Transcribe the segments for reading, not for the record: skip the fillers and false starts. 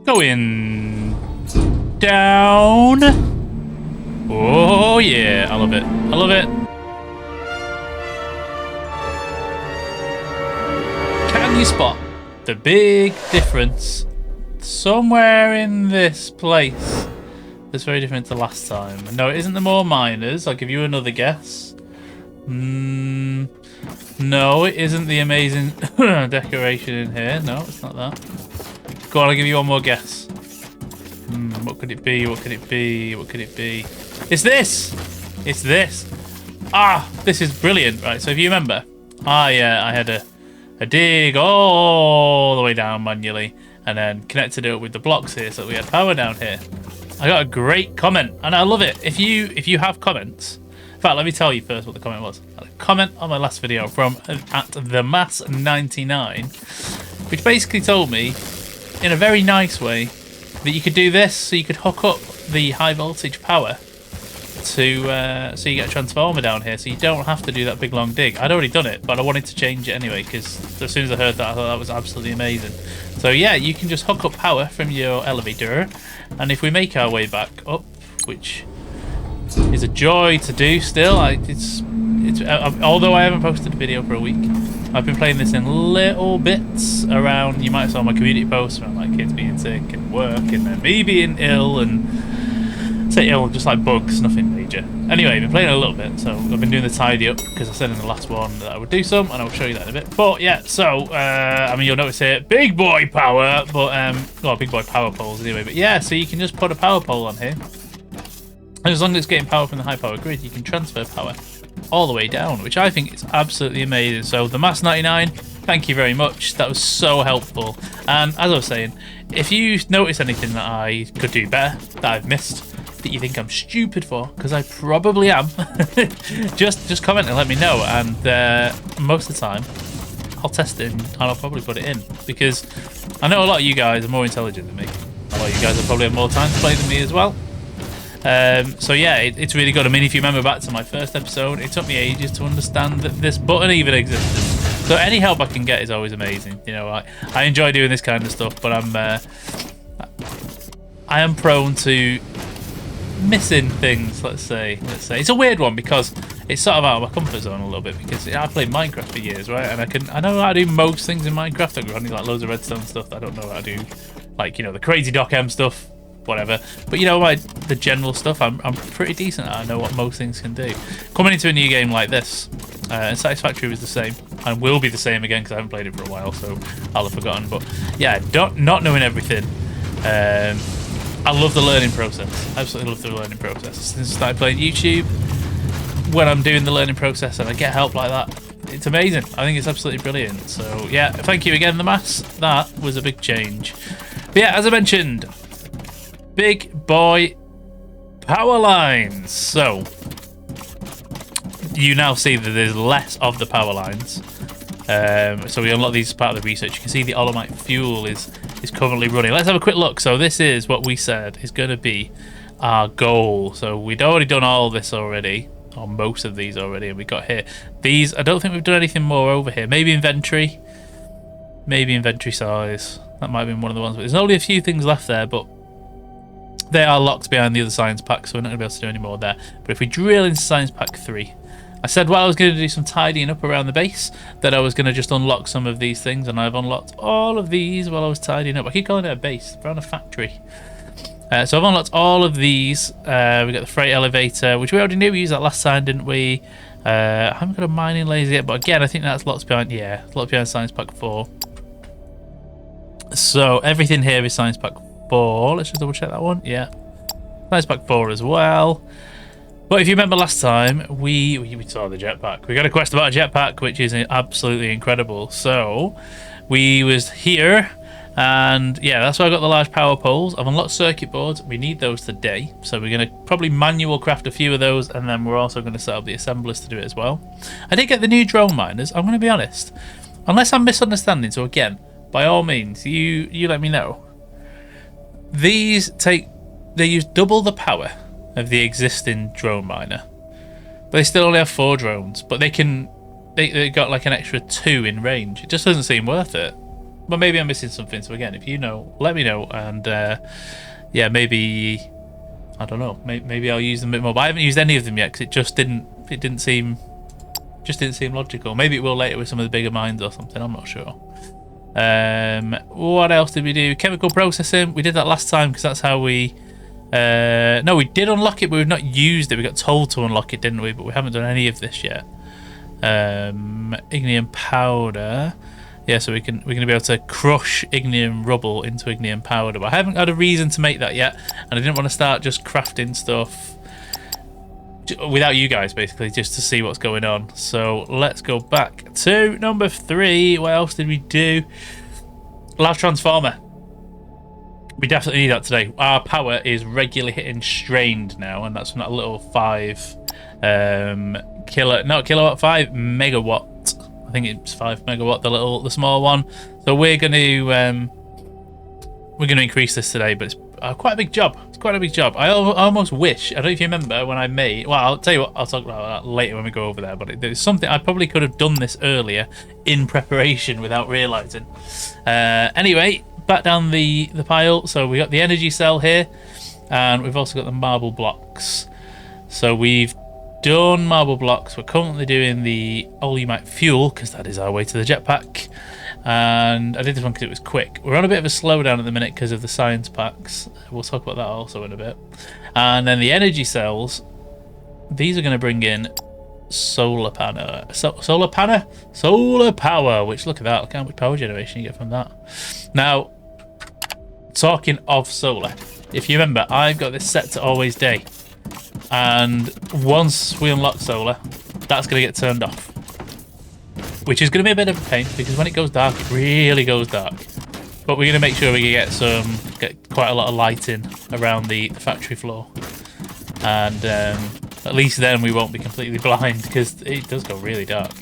Going down. Oh yeah, I love it. I love it. Can you spot the big difference somewhere in this place that's very different to last time? No, it isn't the more miners. I'll give you another guess. No, it isn't the amazing decoration in here. No, it's not that. Go on, I'll give you one more guess. What could it be? What could it be? What could it be? It's this! It's this! Ah, this is brilliant. Right, so if you remember, I had a dig all the way down manually and then connected it up with the blocks here so that we had power down here. I got a great comment and I love it. If you have comments, in fact, let me tell you first what the comment was. I had a comment on my last video from @themass99, which basically told me in a very nice way that you could do this, so you could hook up the high voltage power to so you get a transformer down here, so you don't have to do that big long dig. I'd already done it, but I wanted to change it anyway because as soon as I heard that, I thought that was absolutely amazing. So yeah, you can just hook up power from your elevator, and if we make our way back up, which is a joy to do still, although I haven't posted a video for a week, I've been playing this in little bits around. You might have saw my community posts around like kids being sick and work and then me being ill, and say ill just like bugs, nothing major. Anyway, I've been playing a little bit, so I've been doing the tidy up because I said in the last one that I would do some, and I'll show you that in a bit. But yeah, so I mean, you'll notice here big boy power, but well, big boy power poles anyway. But yeah, so you can just put a power pole on here, and as long as it's getting power from the high power grid, you can transfer power all the way down, which I think is absolutely amazing. So the Mass99, thank you very much. That was so helpful. And as I was saying, if you notice anything that I could do better, that I've missed, that you think I'm stupid for, because I probably am, just comment and let me know. And most of the time, I'll test it and I'll probably put it in, because I know a lot of you guys are more intelligent than me. A lot of you guys will probably have more time to play than me as well. So yeah, it's really good. I mean, if you remember back to my first episode, it took me ages to understand that this button even existed. So any help I can get is always amazing. You know, I enjoy doing this kind of stuff, but I am prone to missing things. Let's say it's a weird one because it's sort of out of my comfort zone a little bit, because I played Minecraft for years, right? And I know how to do most things in Minecraft. I've got like loads of redstone stuff that I don't know how to do, like, you know, the crazy Doc M stuff, whatever. But you know, like the general stuff, I'm pretty decent at. I know what most things can do. Coming into a new game like this, and Satisfactory was the same, and will be the same again because I haven't played it for a while, so I'll have forgotten. But yeah, not knowing everything. I love the learning process. Absolutely love the learning process. Since I started playing YouTube, when I'm doing the learning process and I get help like that, it's amazing. I think it's absolutely brilliant. So yeah, thank you again, the Mass. That was a big change. But yeah, as I mentioned, big boy power lines. So you now see that there's less of the power lines. So we unlock these as part of the research. You can see the Olemite fuel is currently running. Let's have a quick look. So this is what we said is going to be our goal. So we'd already done all this already, or most of these already, and we got here. These, I don't think we've done anything more over here. Maybe inventory size. That might have been one of the ones. But there's only a few things left there, but they are locked behind the other science pack, so we're not going to be able to do any more there. But if we drill into science pack 3, I said while I was going to do some tidying up around the base that I was going to just unlock some of these things, and I've unlocked all of these while I was tidying up. I keep calling it a base. We're on a factory. So I've unlocked all of these. We got the freight elevator, which we already knew. We used that last time, didn't we? I haven't got a mining laser yet, but again, I think that's locked behind. Yeah, locked behind science pack 4. So everything here is science pack 4. Let's just double check that one. Yeah, science pack 4 as well. But if you remember last time, we saw the jetpack. We got a quest about a jetpack, which is absolutely incredible. So we was here, and yeah, that's why I got the large power poles. I've unlocked circuit boards. We need those today, so we're going to probably manual craft a few of those, and then we're also going to set up the assemblers to do it as well. I did get the new drone miners. I'm going to be honest, unless I'm misunderstanding. So again, by all means, you let me know. They use double the power of the existing drone miner, but they still only have 4 drones, but they got like an extra 2 in range. It just doesn't seem worth it. But maybe I'm missing something. So again, if you know, let me know. And yeah, maybe I don't know. Maybe I'll use them a bit more. But I haven't used any of them yet because it just didn't seem logical. Maybe it will later with some of the bigger mines or something. I'm not sure. What else did we do? Chemical processing. We did that last time because that's how we. No, we did unlock it, but we've not used it. We got told to unlock it, didn't we? But we haven't done any of this yet. Ignium powder. Yeah, so we're going to be able to crush ignium rubble into ignium powder. But I haven't had a reason to make that yet, and I didn't want to start just crafting stuff without you guys, basically, just to see what's going on. So let's go back to number 3. What else did we do? Large transformer. We definitely need that today. Our power is regularly hitting strained now, and that's from that little 5 kilowatt, 5 megawatt. I think it's 5 megawatt, the small one. So we're going to increase this today, but it's quite a big job. It's quite a big job. I almost wish, I don't know if you remember when I made, well, I'll tell you what, I'll talk about that later when we go over there, but there's something, I probably could have done this earlier in preparation without realising. Anyway, back down the pile. So we got the energy cell here, and we've also got the marble blocks. So we've done marble blocks. We're currently doing the all-you-might fuel, because that is our way to the jetpack. And I did this one because it was quick. We're on a bit of a slowdown at the minute because of the science packs. We'll talk about that also in a bit. And then the energy cells, these are going to bring in solar power, which, look at that, look how much power generation you get from that. Now, talking of solar, if you remember, I've got this set to always day, and once we unlock solar, that's going to get turned off, which is going to be a bit of a pain because when it goes dark, it really goes dark. But we're going to make sure we get quite a lot of lighting around the factory floor, and at least then we won't be completely blind because it does go really dark.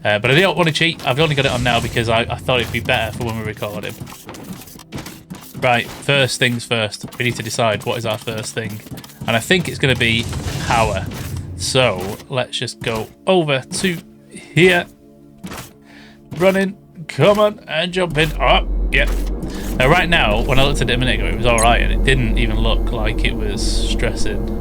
But I don't want to cheat. I've only got it on now because I thought it'd be better for when we're recording. Right, first things first. We need to decide what is our first thing. And I think it's going to be power. So let's just go over to here. Running. Come on. And jump in. Oh, yep. Now, right now, when I looked at it a minute ago, it was alright. And it didn't even look like it was stressing.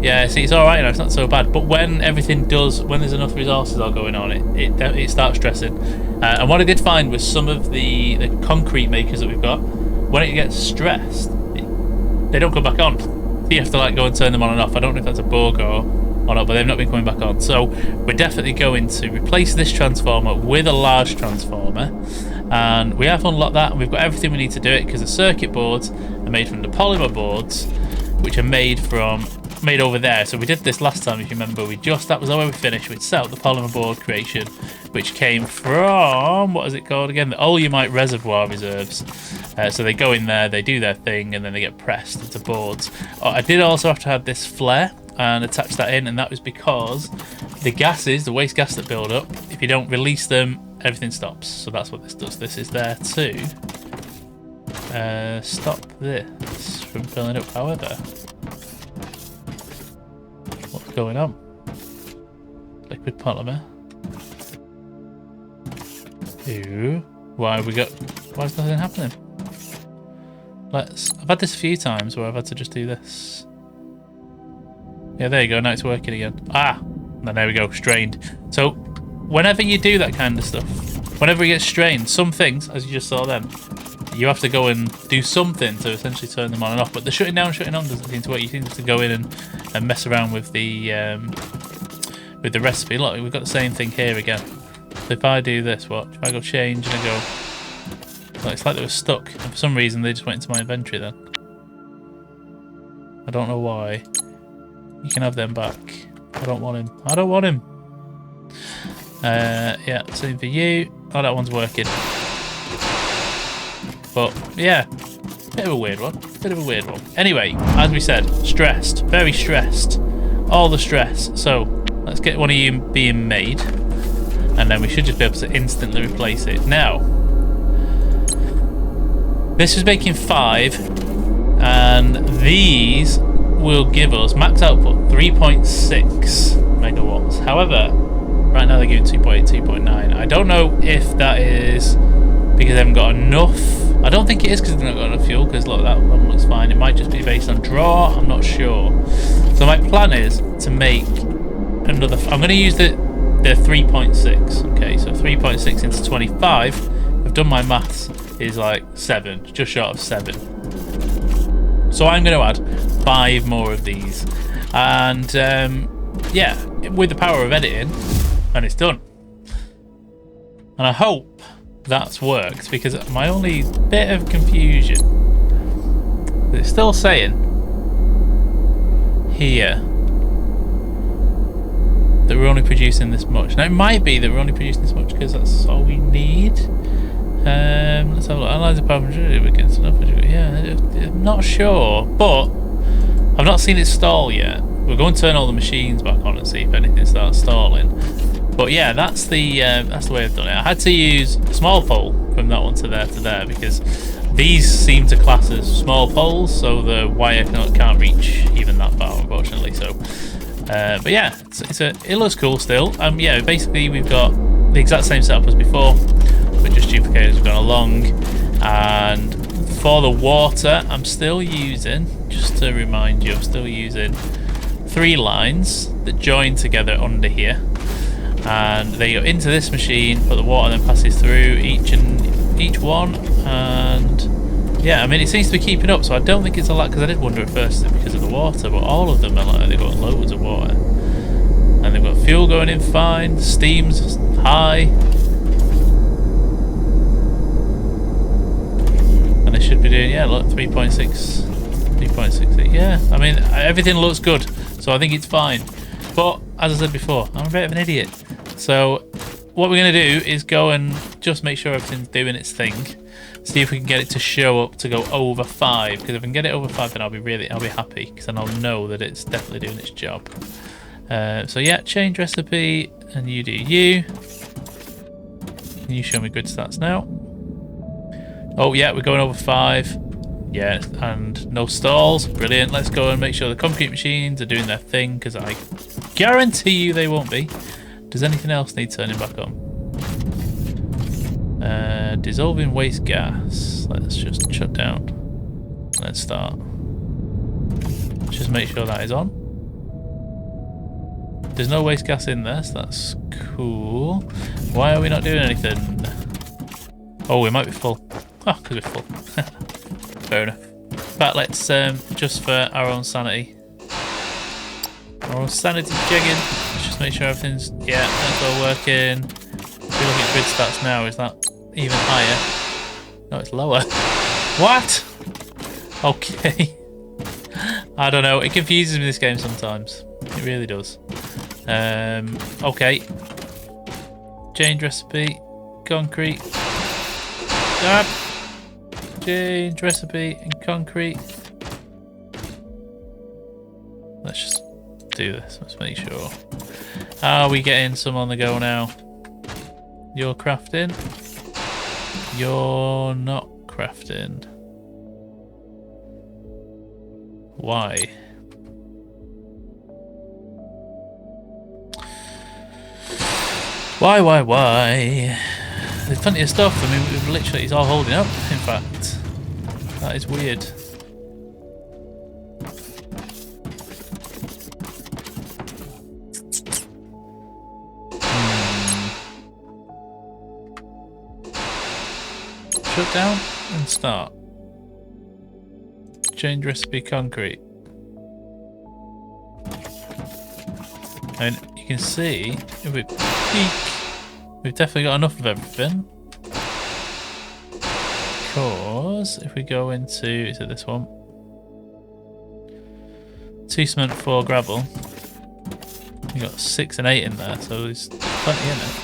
Yeah, see, it's alright now, it's not so bad. But when everything does, when there's enough resources all going on, it starts stressing. And what I did find was some of the concrete makers that we've got, when it gets stressed, they don't come back on. So you have to like go and turn them on and off. I don't know if that's a bug or not, but they've not been coming back on. So we're definitely going to replace this transformer with a large transformer. And we have unlocked that, and we've got everything we need to do it because the circuit boards are made from the polymer boards, which are made over there. So we did this last time, if you remember. That was where we finished. We'd set up the polymer board creation, which came from, what is it called again? The all-you-might reservoir reserves. So they go in there, they do their thing, and then they get pressed into boards. I did also have to have this flare and attach that in, and that was because the gases, the waste gas that build up, if you don't release them, everything stops. So that's what this does. This is there to stop this from filling up. However, what's going on? Liquid polymer. Ew. Why is nothing happening? I've had this a few times where I've had to just do this. Yeah, there you go, now it's working again. And there we go, strained. So whenever you do that kind of stuff, whenever it gets strained, some things, as you just saw then, you have to go and do something to essentially turn them on and off. But the shutting down, shutting on doesn't seem to work. You seem to go in and mess around with the recipe. Look, we've got the same thing here again. So if I do this, watch, if I go change and I go, well, it's like they were stuck. And for some reason, they just went into my inventory then. I don't know why. You can have them back. I don't want him. I don't want him. Yeah, same for you. Oh, that one's working. But yeah, bit of a weird one. Anyway, as we said, stressed, very stressed, all the stress. So let's get one of you being made, and then we should just be able to instantly replace it. Now, this is making 5, and these will give us max output 3.6 megawatts. However, Right now they're giving 2.8, 2.9. I don't know if that is because they haven't got enough. I don't think it is because they've not got enough fuel, because look, that one looks fine. It might just be based on draw, I'm not sure. So my plan is to make another... I'm going to use the 3.6. Okay, so 3.6 into 25. I've done my maths. Is like 7, just short of 7. So I'm going to add 5 more of these. And yeah, with the power of editing, and it's done. And I hope that's worked, because my only bit of confusion, it's still saying here that we're only producing this much. Now it might be that we're only producing this much because that's all we need. Let's have a look. Analyze the power against enough. Yeah, I'm not sure, but I've not seen it stall yet. We'll go and turn all the machines back on and see if anything starts stalling. But yeah, that's the way I've done it. I had to use a small pole from that one to there because these seem to class as small poles, so the wire can't reach even that far, unfortunately. So, but yeah, it looks cool still. Yeah, basically we've got the exact same setup as before, but just duplicated as we've gone along. And for the water, I'm still using, just to remind you, I'm still using 3 lines that join together under here. And they go into this machine, but the water then passes through each one. And yeah, I mean, it seems to be keeping up, so I don't think it's a lot, because I did wonder at first because of the water, but all of them are like, they've got loads of water. And they've got fuel going in fine, the steam's high. And they should be doing, yeah, look, 3.68. Yeah, I mean, everything looks good, so I think it's fine. But as I said before, I'm a bit of an idiot. So what we're going to do is go and just make sure everything's doing its thing. See if we can get it to show up to go over 5. Because if I can get it over 5, then I'll be happy, because then I'll know that it's definitely doing its job. So yeah, change recipe, and you do you. Can you show me good stats now? Oh yeah, we're going over 5. Yeah, and no stalls. Brilliant. Let's go and make sure the concrete machines are doing their thing, because I guarantee you they won't be. Does anything else need turning back on? Dissolving waste gas. Let's just shut down. Let's start. Just make sure that is on. There's no waste gas in there, so that's cool. Why are we not doing anything? Oh, we might be full. Oh, because we're full. Fair enough. But let's, just for our own sanity. Our own sanity checking. Let's just make sure everything's, yeah, that's all working. If we look at grid stats now, is that even higher? No, it's lower. What? Okay. I don't know. It confuses me, this game, sometimes. It really does. Okay. Change recipe. Concrete. Change recipe and concrete. Let's just do this. Let's make sure. Are we getting some on the go now? You're crafting. You're not crafting. Why? Why? There's plenty of stuff. I mean, we've literally, it's all holding up, in fact. That is weird. Shut down and start. Change recipe concrete. And you can see, if we peek, we've definitely got enough of everything. Because if we go into, is it this one? 2 cement, 4 gravel. We've got 6 and 8 in there, so there's plenty in it.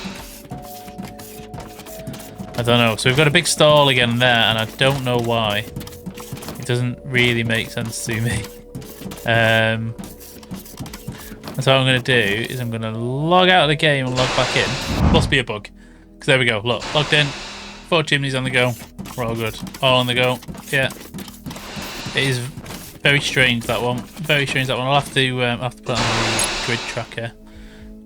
I don't know. So we've got a big stall again there, and I don't know why. It doesn't really make sense to me. And so what I'm going to do is I'm going to log out of the game and log back in. Must be a bug. Because there we go. Look, logged in. 4 chimneys on the go. We're all good. All on the go. Yeah. It is very strange, that one. Very strange, that one. I'll have to put it on the grid tracker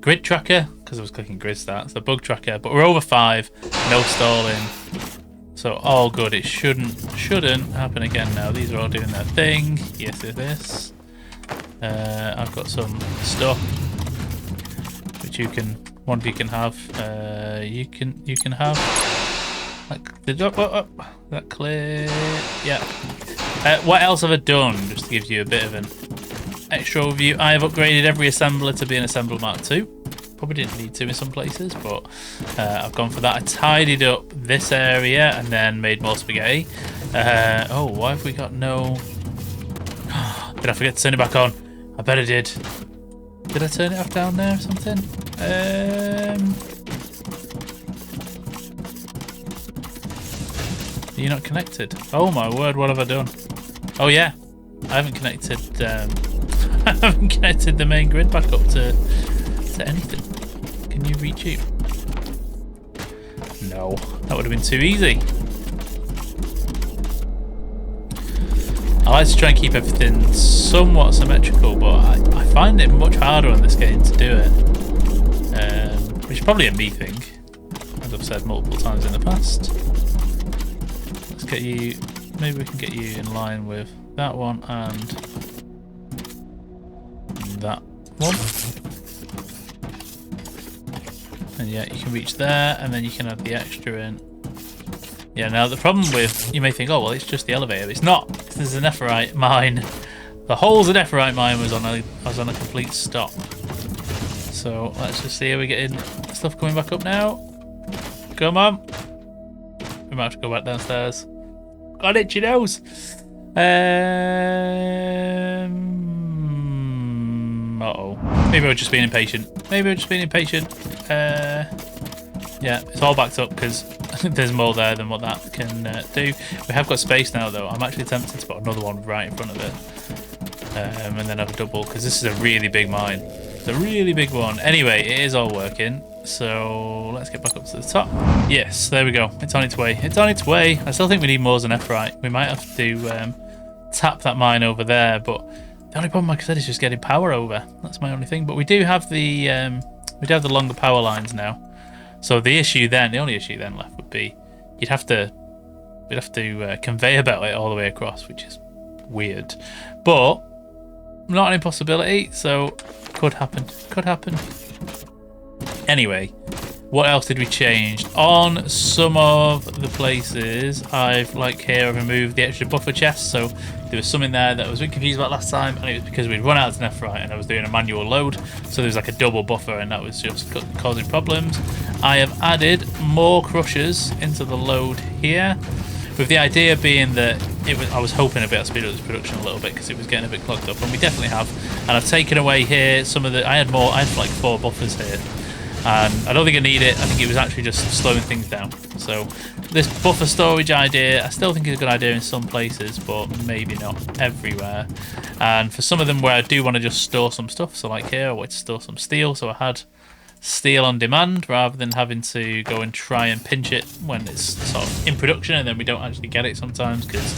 grid tracker, because I was clicking grid start, so bug tracker, but we're over 5, no stalling, so all good. It shouldn't happen again now. These are all doing their thing. Yes, it is. I've got some stuff which one of you can have. You can have. That clear. Yeah. What else have I done? Just to give you a bit of an extra overview. I have upgraded every assembler to be an Assembler Mark II. Probably didn't need to in some places, but I've gone for that. I tidied up this area and then made more spaghetti. Oh, why have we got no... Did I forget to turn it back on? I bet I did. Did I turn it off down there or something? Are you not connected? Oh my word, what have I done? Oh yeah, I haven't connected I haven't connected the main grid back up to anything. Can you reach you? No, that would have been too easy. I like to try and keep everything somewhat symmetrical, but I find it much harder on this game to do it. Which is probably a me thing, as I've said multiple times in the past. Let's get you, maybe we can get you in line with that one and that one. And yeah, you can reach there, and then you can add the extra in. Yeah, now the problem with, you may think, oh well, it's just the elevator. It's not. This is a nephrite mine. The whole nephrite mine was on a complete stop. So let's just see how we're getting stuff coming back up now. Come on. We might have to go back downstairs. Got itchy nose. Uh-oh. Maybe we're just being impatient. Yeah, it's all backed up because there's more there than what that can do. We have got space now, though. I'm actually tempted to put another one right in front of it. And then have a double, because this is a really big mine. It's a really big one. Anyway, it is all working. So let's get back up to the top. Yes, there we go. It's on its way. It's on its way. I still think we need more Zanephrite. We might have to tap that mine over there, but the only problem, like I said, is just getting power over. That's my only thing. But we do have the longer power lines now. So the only issue then left would be we'd have to conveyor belt it all the way across, which is weird, but not an impossibility. So could happen. Anyway, what else did we change? On some of the places, I've, like here, I've removed the extra buffer chest. So there was some in there that I was a bit confused about last time, and it was because we'd run out of nephrite and I was doing a manual load. So there was like a double buffer, and that was just causing problems. I have added more crushers into the load here, with the idea being that I was hoping to be able to speed up this production a little bit because it was getting a bit clogged up, and we definitely have. And I've taken away here some of the. I had like 4 buffers here. And I don't think I need it. I think it was actually just slowing things down. So this buffer storage idea, I still think is a good idea in some places, but maybe not everywhere. And for some of them where I do want to just store some stuff, so like here I want to store some steel, so I had steel on demand rather than having to go and try and pinch it when it's sort of in production and then we don't actually get it sometimes because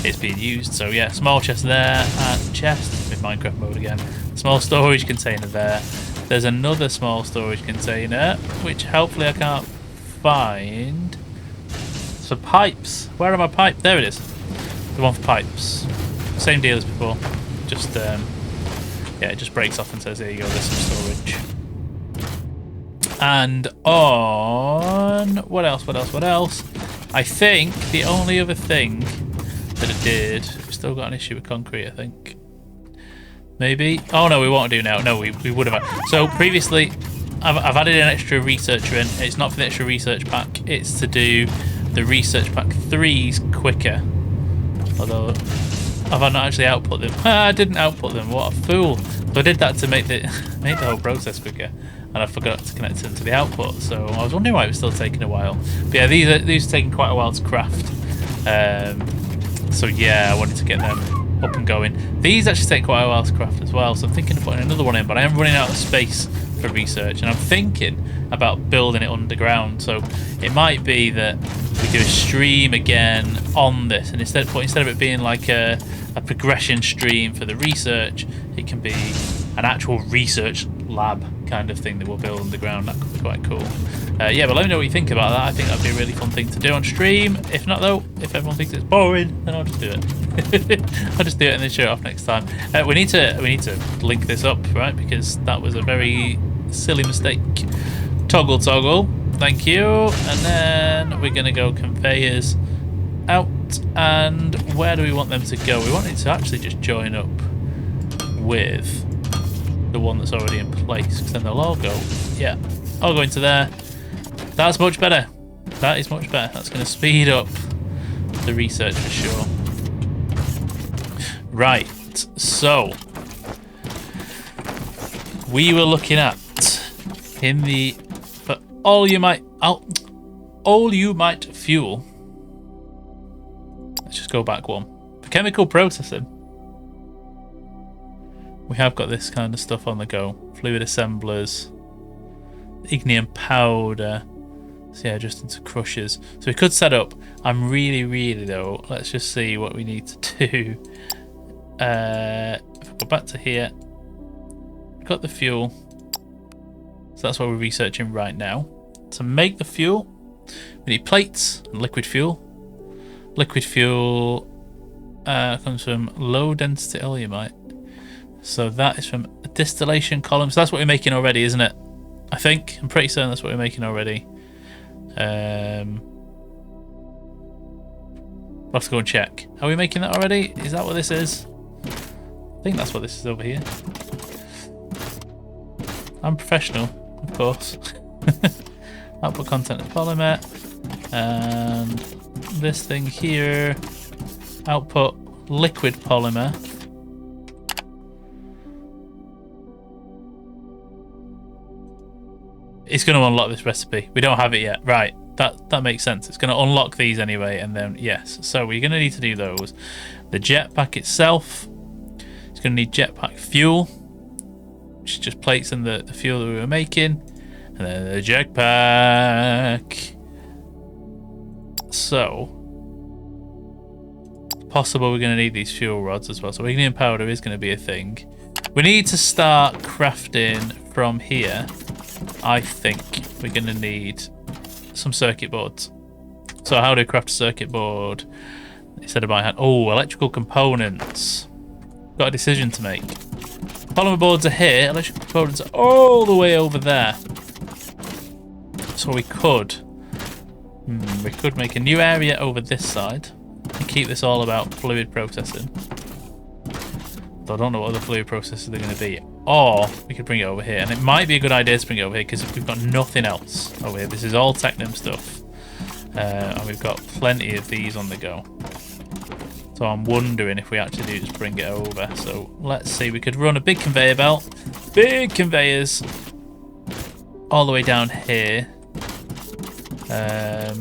it's being used. So yeah, small chest there, and chest in Minecraft mode again. Small storage container there. There's another small storage container, which hopefully I can't find. So pipes. Where are my pipes? There it is. The one for pipes. Same deal as before. Just, yeah, it just breaks off and says, there you go, there's some storage. And on... What else? I think the only other thing that it did... We've still got an issue with concrete, I think. Maybe. Oh no, we won't do now. No, we would have. So previously, I've added an extra researcher in. It's not for the extra research pack. It's to do the research pack 3s quicker. Although I've not actually output them. I didn't output them. What a fool! So I did that to make the whole process quicker, and I forgot to connect them to the output. So I was wondering why it was still taking a while. But yeah, these are taking quite a while to craft. So yeah, I wanted to get them up and going. These actually take quite a while to craft as well, so I'm thinking of putting another one in, but I am running out of space for research, and I'm thinking about building it underground. So it might be that we do a stream again on this, and instead of it being like a progression stream for the research, it can be an actual research lab kind of thing that we'll build underground. That could be quite cool. Yeah, but let me know what you think about that. I think that'd be a really fun thing to do on stream. If not, though, if everyone thinks it's boring, then I'll just do it. I'll just do it and then show it off next time. We need to link this up, right? Because that was a very silly mistake. Toggle. Thank you. And then we're gonna go conveyors out. And where do we want them to go? We want it to actually just join up with the one that's already in place, because then they'll all go, yeah, I'll go into there. That's much better. That is much better. That's going to speed up the research for sure. Right, so we were looking at in the for all you might fuel. Let's just go back one. For chemical processing, we have got this kind of stuff on the go. Fluid assemblers, ignium powder. So yeah, just into crushers. So we could set up. I'm really though. Let's just see what we need to do. If I go back to here, we've got the fuel. So that's what we're researching right now. To make the fuel, we need plates and liquid fuel. Liquid fuel comes from low density oleumite. So that is from a distillation column. So that's what we're making already, isn't it? I think. I'm pretty certain that's what we're making already. We'll have to go and check. Are we making that already? Is that what this is? I think that's what this is over here. I'm professional, of course. Output content of polymer. And this thing here. Output liquid polymer. It's going to unlock this recipe. We don't have it yet. Right. That makes sense. It's going to unlock these anyway, and then yes. So we're going to need to do those. The jetpack itself. It's going to need jetpack fuel, which is just plates and the fuel that we were making, and then the jetpack. So possible we're going to need these fuel rods as well. So ignium powder is going to be a thing. We need to start crafting from here. I think we're going to need some circuit boards. So how do we craft a circuit board instead of by hand? Oh, electrical components. Got a decision to make. Polymer boards are here. Electrical components are all the way over there. So we could make a new area over this side and keep this all about fluid processing. Though I don't know what other fluid processors they're going to be. Or we could bring it over here, and it might be a good idea to bring it over here because we've got nothing else over here. This is all Technum stuff, and we've got plenty of these on the go. So I'm wondering if we actually do just bring it over. So let's see, we could run a big conveyor belt, big conveyors, all the way down here. It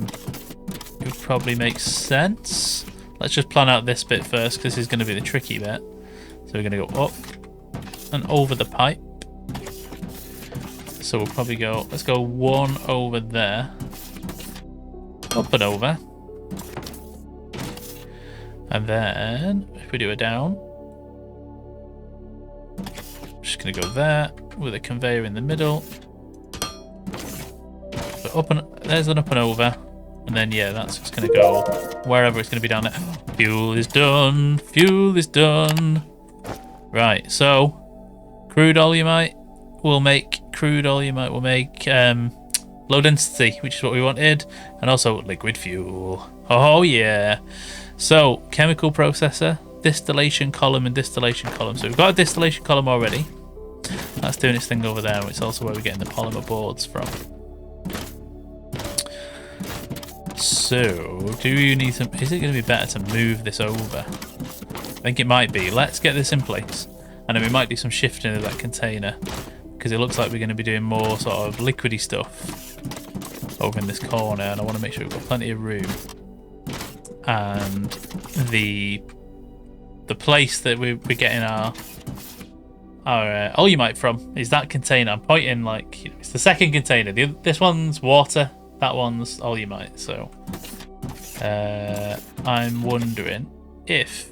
would probably make sense. Let's just plan out this bit first because this is going to be the tricky bit. So we're going to go up and over the pipe. So we'll probably go, let's go one over there, up and over, and then if we do it down, just gonna go there with a conveyor in the middle. So up and there's an up and over, and then yeah, that's just gonna go wherever it's gonna be down there. Fuel is done. Fuel is done. Right, so crude oleumite will make low density, which is what we wanted, and also liquid fuel. Oh yeah. So chemical processor, distillation column, and distillation column. So we've got a distillation column already. That's doing its thing over there. It's also where we're getting the polymer boards from. So do you need some? Is it going to be better to move this over? I think it might be. Let's get this in place, and then we might do some shifting of that container, because it looks like we're going to be doing more sort of liquidy stuff over in this corner, and I want to make sure we've got plenty of room. And the place that we're getting our oleumite from is that container. I'm pointing like it's the second container. This one's water, that one's oleumite. So I'm wondering if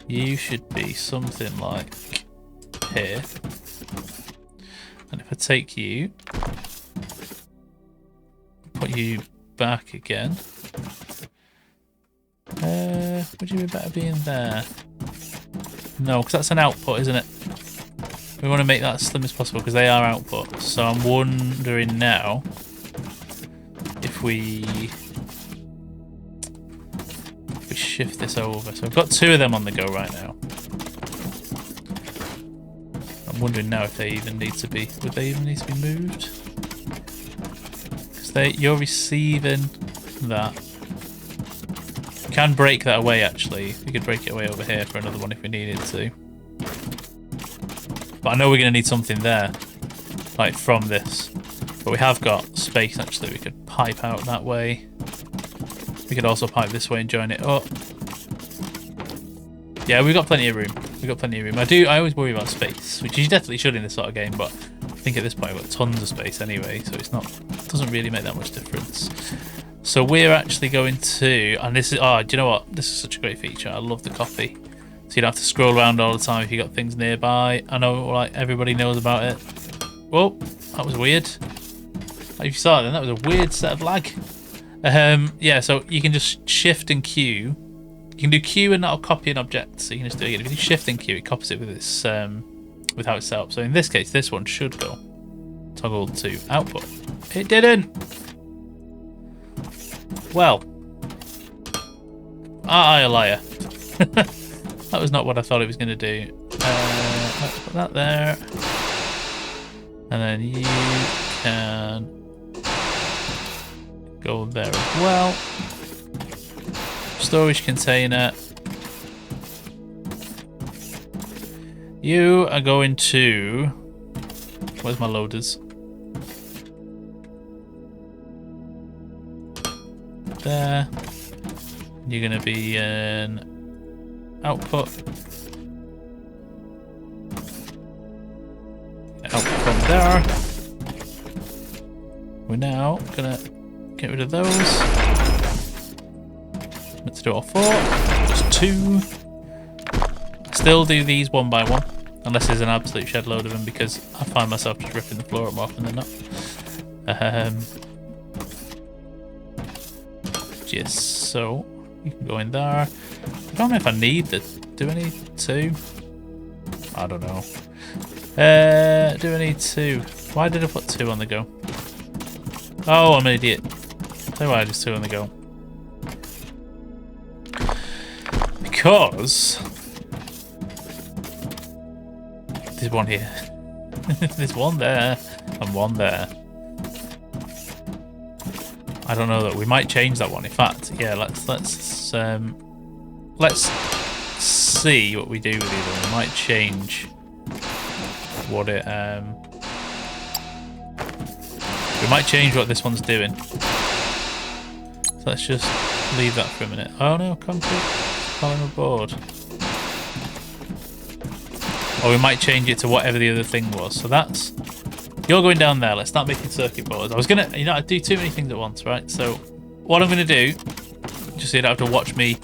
you should be something like here. And if I take you, put you back again. Would you be better being there? No, because that's an output, isn't it? We want to make that as slim as possible because they are outputs. So I'm wondering now if we shift this over. So I've got 2 of them on the go right now. I'm wondering now if they even need to be, would they even need to be moved? Because you're receiving that. You can break that away actually. We could break it away over here for another one if we needed to. But I know we're going to need something there, like from this. But we have got space actually. We could pipe out that way. We could also pipe this way and join it up. Yeah, we've got plenty of room. We've got plenty of room. I always worry about space, which you definitely should in this sort of game, but I think at this point we've got tons of space anyway, so it doesn't really make that much difference. So we're actually going to, and this is, do you know what? This is such a great feature. I love the copy. So you don't have to scroll around all the time if you got things nearby. I know, like, everybody knows about it. Whoa, that was weird. If you saw it then, that was a weird set of lag. Yeah, so you can just shift and Q. You can do Q and that'll copy an object. So you can just do it again. If you do shift and Q, it copies it with its with how it's set up. So in this case, this one should go toggle to output. It didn't. Well, I a liar. That was not what I thought it was going to do. Let's put that there, and then you can go there as well. Storage container. You are going to... Where's my loaders? There. You're going to be an output. Output from there. We're now going to get rid of those. Let's do all 4. Just 2. Still do these one by one, unless there's an absolute shed load of them, because I find myself just ripping the floor up more often than not. Just so you can go in there. I don't know if I need the. Do I need 2? I don't know. Do I need 2? Why did I put 2 on the go? Oh, I'm an idiot. Tell you why I just 2 on the go. Because there's one here. There's one there and one there. I don't know that we might change that one. In fact, yeah, let's see what we do with either. We might change what it we might change what this one's doing. So let's just leave that for a minute. Oh no, concrete polymer board. Or we might change it to whatever the other thing was. So that's... You're going down there. Let's start making circuit boards. I was going to... You know, I do too many things at once, right? So what I'm going to do, just so you don't have to watch me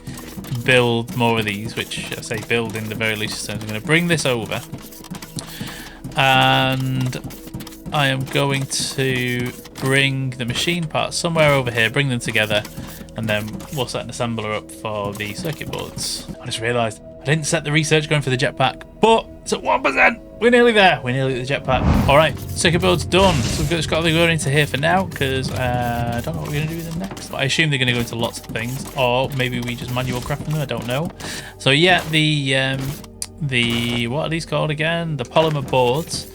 build more of these, which I say build in the very least terms, I'm going to bring this over. And I am going to bring the machine parts somewhere over here, bring them together, and then we'll set an assembler up for the circuit boards. I just realised I didn't set the research going for the jetpack, but it's at 1%. We're nearly there. We're nearly at the jetpack. All right, circuit board's done. So we've just got to go into here for now because I don't know what we're going to do with them next. But I assume they're going to go into lots of things, or maybe we just manual craft them. I don't know. So yeah, the what are these called again? The polymer boards.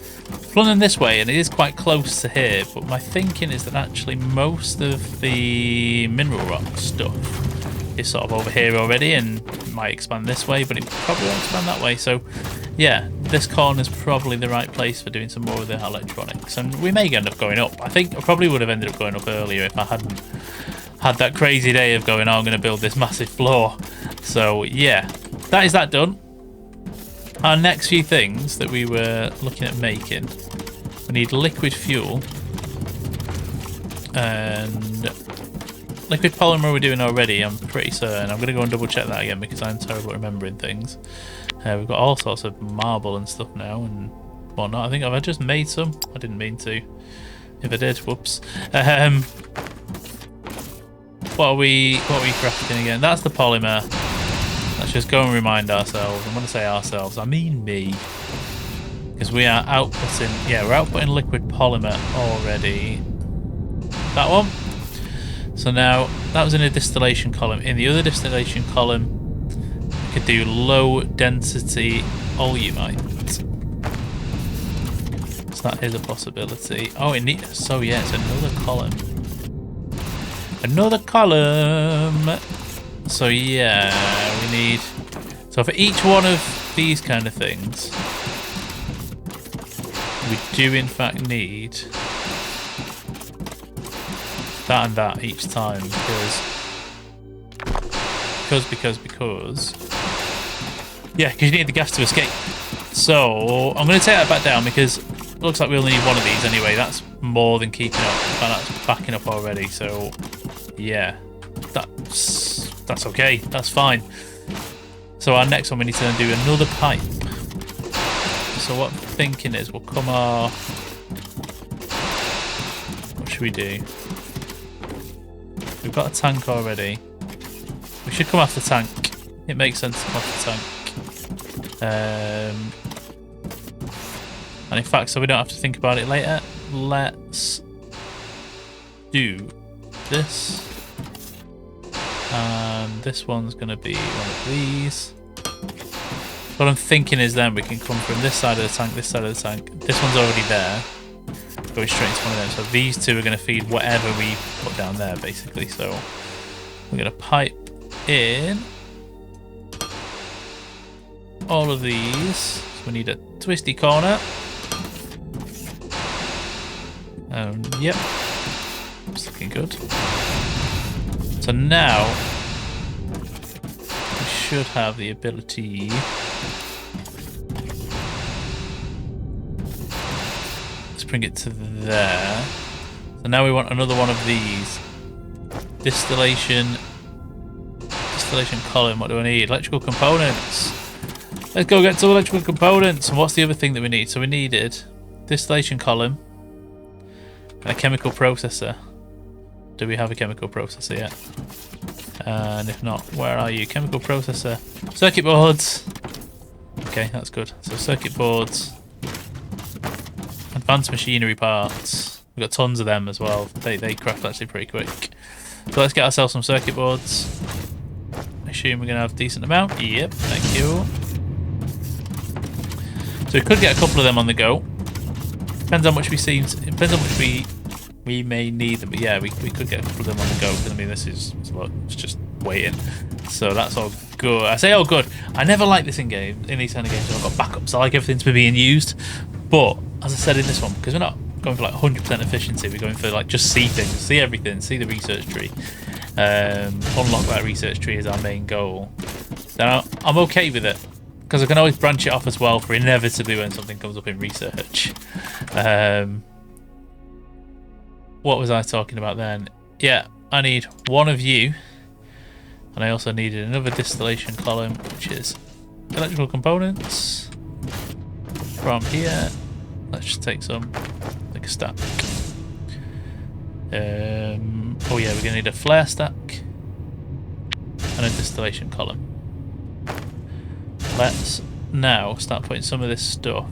Run them this way, and it is quite close to here. But my thinking is that actually most of the mineral rock stuff is sort of over here already, and it might expand this way, but it probably won't expand that way. So yeah, this corner is probably the right place for doing some more of the electronics, and we may end up going up. I think I probably would have ended up going up earlier if I hadn't had that crazy day of going, oh, I'm going to build this massive floor. So yeah, that is that done. Our next few things that we were looking at making, we need liquid fuel, and liquid polymer we're doing already, I'm pretty certain. I'm going to go and double check that again because I'm terrible at remembering things. We've got all sorts of marble and stuff now and whatnot. I think I've just made some. I didn't mean to. If I did, whoops. What are we crafting again? That's the polymer. Let's just go and remind ourselves. I'm going to say ourselves. I mean me. Because we are outputting... Yeah, we're outputting liquid polymer already. That one. So now, that was in a distillation column. In the other distillation column, we could do low density oleumite. So that is a possibility. Oh, it needs... So yeah, it's another column. Another column! So yeah, we need... So for each one of these kind of things, we do in fact need that and that each time because yeah, because you need the gas to escape. So I'm going to take that back down because it looks like we only need one of these anyway. That's more than keeping up, and that's backing up already. So yeah, that's okay. That's fine. So our next one we need to then do another pipe. So what I'm thinking is we'll come our... What should we do? We've got a tank already. We should come off the tank. It makes sense to come off the tank. And in fact, so we don't have to think about it later, let's do this. And this one's going to be one of these. What I'm thinking is then we can come from this side of the tank, this side of the tank. This one's already there. Going straight into one of them. So these two are going to feed whatever we put down there, basically. So we're going to pipe in all of these. So we need a twisty corner. Yep. It's looking good. So now we should have the ability... bring it to there. So now we want another one of these. Distillation column. What do I need? Electrical components. Let's go get some electrical components. And what's the other thing that we need? So we needed distillation column and a chemical processor. Do we have a chemical processor yet? And if not, where are you? Chemical processor. Circuit boards. Okay, that's good. So circuit boards. Advanced machinery parts. We've got tons of them as well. They craft actually pretty quick. So let's get ourselves some circuit boards. I assume we're going to have a decent amount. Yep, thank you. So we could get a couple of them on the go. Depends how much we see. It depends how much we may need them. But yeah, we could get a couple of them on the go. Because I mean, this is it's just waiting. So that's all good. I say all good. I never like this in these kind of games. I've got backups. I like everything to be being used. But as I said in this one, because we're not going for like 100% efficiency, we're going for like just see things, see everything, see the research tree, unlock that research tree is our main goal. Now I'm okay with it because I can always branch it off as well for inevitably when something comes up in research. What was I talking about then? Yeah, I need one of you, and I also needed another distillation column, which is electrical components. From here, let's just take some, like a stack. Oh yeah, we're gonna need a flare stack and a distillation column. Let's now start putting some of this stuff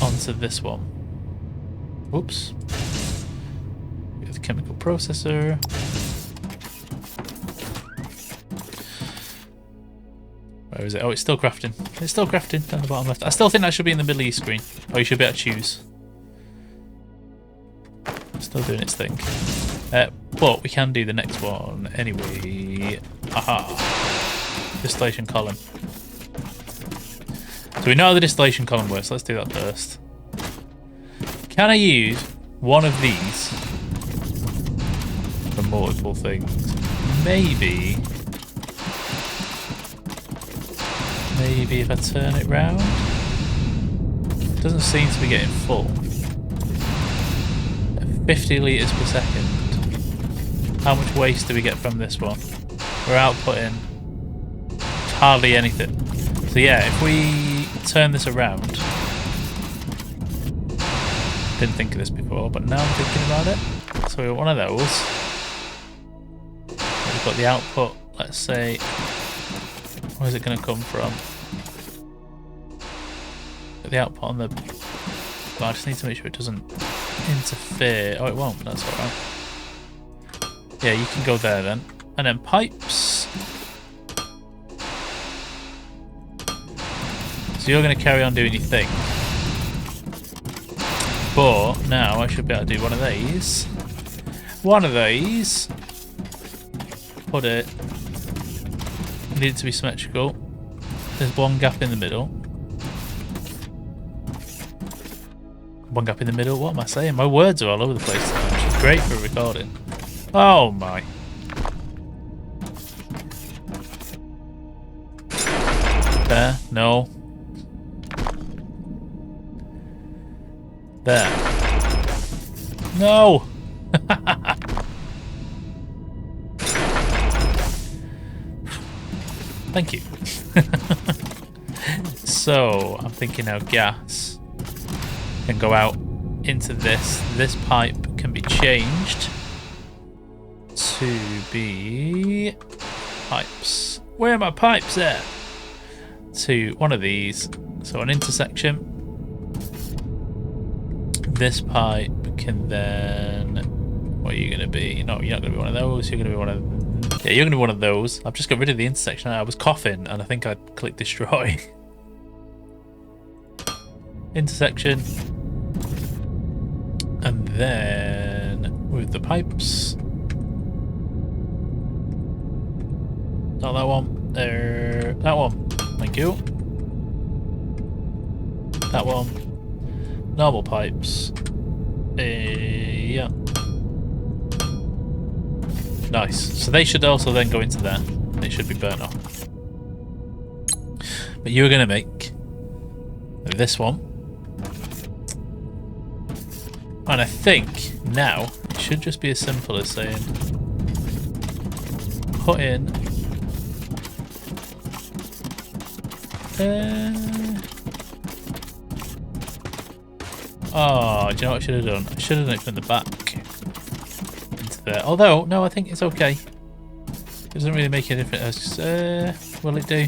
onto this one. Whoops. We have the chemical processor. Where is it? Oh, it's still crafting. It's still crafting down the bottom left. I still think that should be in the middle of your screen. Oh, you should be able to choose. Still doing its thing. But we can do the next one anyway. Aha! Distillation column. So we know how the distillation column works. Let's do that first. Can I use one of these for multiple things? Maybe if I turn it round. It doesn't seem to be getting full. I 50 litres per second. How much waste do we get from this one? We're outputting hardly anything. So yeah, if we turn this around, didn't think of this before, but now I'm thinking about it. So we want one of those. We've got the output, let's say, where's it going to come from? The output on the... Well, I just need to make sure it doesn't interfere. Oh, it won't, that's alright. Yeah, you can go there then. And then pipes. So you're going to carry on doing your thing. But now I should be able to do one of these. One of these. Put it. Need it to be symmetrical. There's one gap in the middle. One gap in the middle? What am I saying? My words are all over the place, which is great for recording. Oh my. There. No. There. No! Thank you. So, I'm thinking now gas can go out into this. This pipe can be changed to be pipes. Where are my pipes at? To one of these. So an intersection. This pipe can then... What are you going to be? No, you're not going to be one of those. You're going to be one of... Yeah, you're going to be one of those. I've just got rid of the intersection. I was coughing and I think I clicked destroy. Intersection. And then with the pipes. Not that one. There. That one. Thank you. That one. Normal pipes. Yeah. Nice. So they should also then go into there. They should be burnt off. But you're going to make this one. And I think now it should just be as simple as saying put in oh, do you know what I should have done? I should have done it from the back into there. Although, no, I think it's okay. It doesn't really make a difference. Will it do?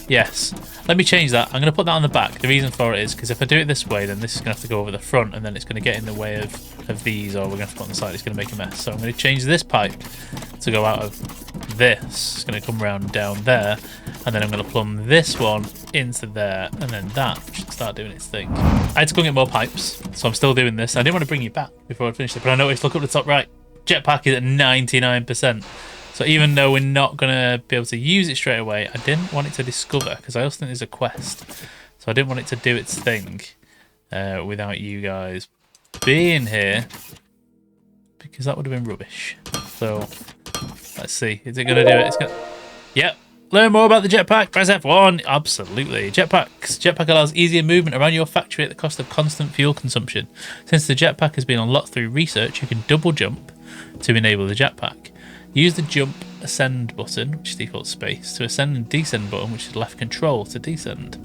Yes. Let me change that. I'm going to put that on the back. The reason for it is because if I do it this way, then this is going to have to go over the front, and then it's going to get in the way of these, or we're going to have to put on the side. It's going to make a mess. So I'm going to change this pipe to go out of this. It's going to come around down there, and then I'm going to plumb this one into there, and then that should start doing its thing. I had to go get more pipes, so I'm still doing this. I didn't want to bring you back before I finished it, but I noticed, look up the top right, jetpack is at 99%. So even though we're not going to be able to use it straight away, I didn't want it to discover, because I also think there's a quest. So I didn't want it to do its thing without you guys being here, because that would have been rubbish. So let's see. Is it going to do it? It's going to... Yep. Learn more about the jetpack. Press F1. Absolutely. Jetpacks. Jetpack allows easier movement around your factory at the cost of constant fuel consumption. Since the jetpack has been unlocked through research, you can double jump to enable the jetpack. Use the jump ascend button, which is default space, to ascend, and descend button, which is left control to descend.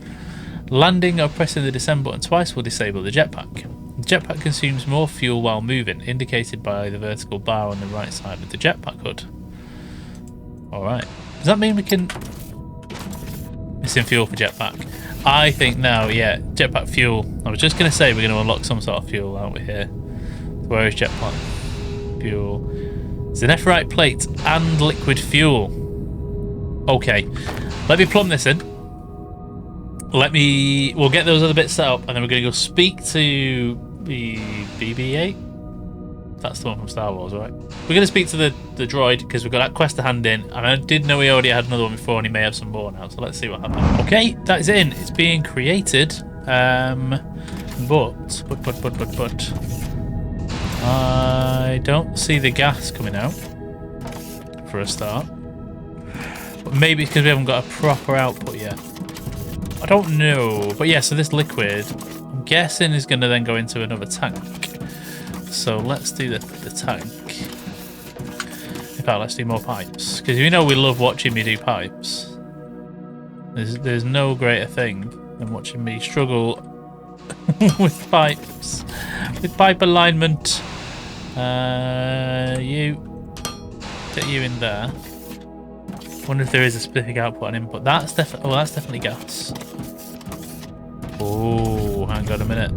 Landing or pressing the descend button twice will disable the jetpack. The jetpack consumes more fuel while moving, indicated by the vertical bar on the right side of the jetpack hood. Alright. Does that mean we can... Missing fuel for jetpack. I think now, yeah, jetpack fuel. I was just going to say we're going to unlock some sort of fuel, aren't we, here? Where is jetpack fuel? Zenephorite plate and liquid fuel. Okay, let me plumb this in. We'll get those other bits set up, and then we're going to go speak to BB-8. That's the one from Star Wars, right? We're going to speak to the droid, because we've got that quest to hand in, and I did know he already had another one before, and he may have some more now, so let's see what happens. Okay, that is in. It's being created, but I don't see the gas coming out, for a start. But maybe it's because we haven't got a proper output yet. I don't know. But yeah, so this liquid, I'm guessing is going to then go into another tank. So let's do the tank. In fact, let's do more pipes. Because you know we love watching me do pipes. There's no greater thing than watching me struggle with pipes. With pipe alignment. You... Get you in there. Wonder if there is a specific output and input. That's definitely... Oh, that's definitely gas. Oh, hang on a minute.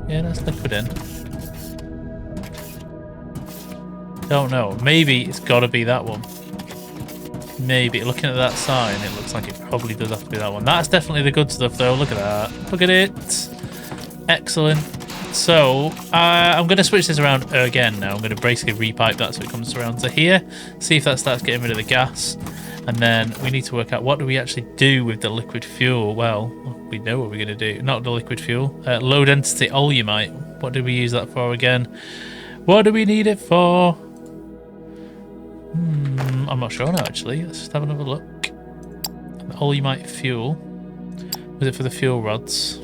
Yeah, that's liquid in. Don't know. Maybe it's got to be that one. Maybe. Looking at that sign, it looks like it probably does have to be that one. That's definitely the good stuff, though. Look at that. Look at it. Excellent. So, I'm going to switch this around again now. I'm going to basically repipe that so it comes around to here. See if that starts getting rid of the gas. And then we need to work out what do we actually do with the liquid fuel. Well, we know what we're going to do. Not the liquid fuel. Low density oleumite. What do we use that for again? What do we need it for? I'm not sure now, actually. Let's just have another look. The oleumite fuel. Was it for the fuel rods?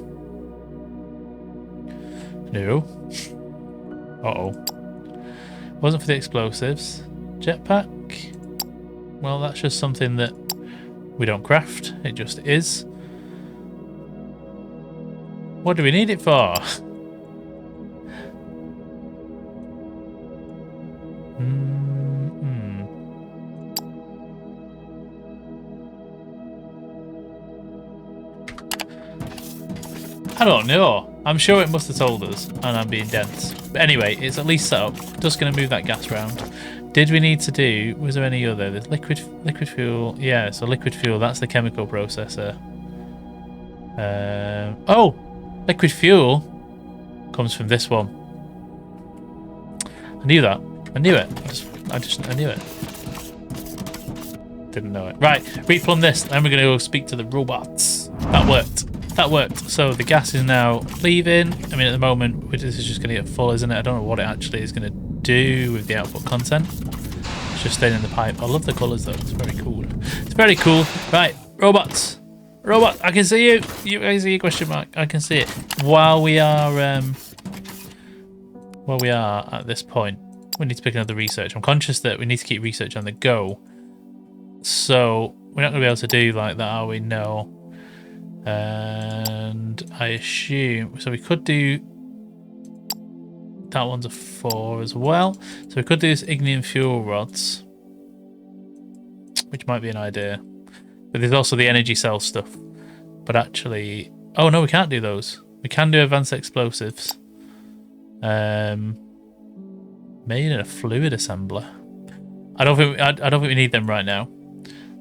No. Uh-oh. Wasn't for the explosives. Jetpack? Well, that's just something that we don't craft. It just is. What do we need it for? I don't know. I'm sure it must have told us, and I'm being dense. But anyway, it's at least set up. Just going to move that gas around. Did we need to do... Was there any other? There's liquid fuel. Yeah, so liquid fuel. That's the chemical processor. Oh! Liquid fuel comes from this one. I knew that. I knew it. I knew it. Didn't know it. Right, replumb this. Then we're going to go speak to the robots. That worked. That worked. So the gas is now leaving. I mean, at the moment, this is just going to get full, isn't it? I don't know what it actually is going to do with the output content. It's just staying in the pipe. I love the colours, though. It's very cool. It's very cool. Right, robots. Robot, I can see you. You guys see your question mark. I can see it. While we are at this point, we need to pick another research. I'm conscious that we need to keep research on the go. So we're not going to be able to do like that, are we? No. And I assume so we could do that one's a 4 as well, so we could do this ignium fuel rods, which might be an idea, but there's also the energy cell stuff. But actually, oh no, we can't do those. We can do advanced explosives, made in a fluid assembler. I don't think we need them right now.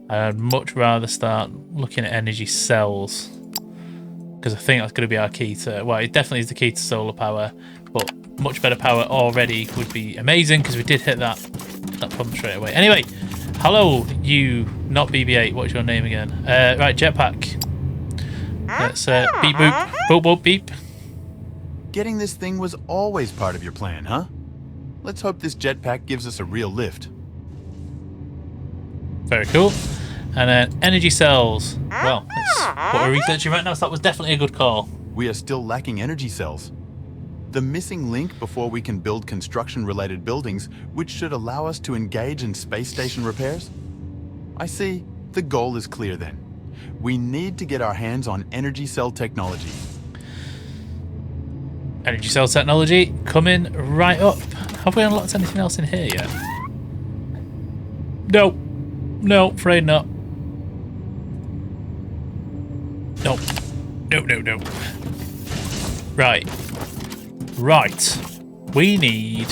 I'd much rather start looking at energy cells, because I think that's going to be our key to... Well, it definitely is the key to solar power, but much better power already would be amazing, because we did hit that pump straight away. Anyway, hello, you, not BB-8. What's your name again? Right, jetpack. Let's beep boop, boop boop beep. Getting this thing was always part of your plan, huh? Let's hope this jetpack gives us a real lift. Very cool. And then energy cells. Well, that's what we're researching right now, so that was definitely a good call. We are still lacking energy cells. The missing link before we can build construction-related buildings, which should allow us to engage in space station repairs. I see. The goal is clear then. We need to get our hands on energy cell technology. Energy cell technology coming right up. Have we unlocked anything else in here yet? No. No, afraid not. Nope. No. Right. We need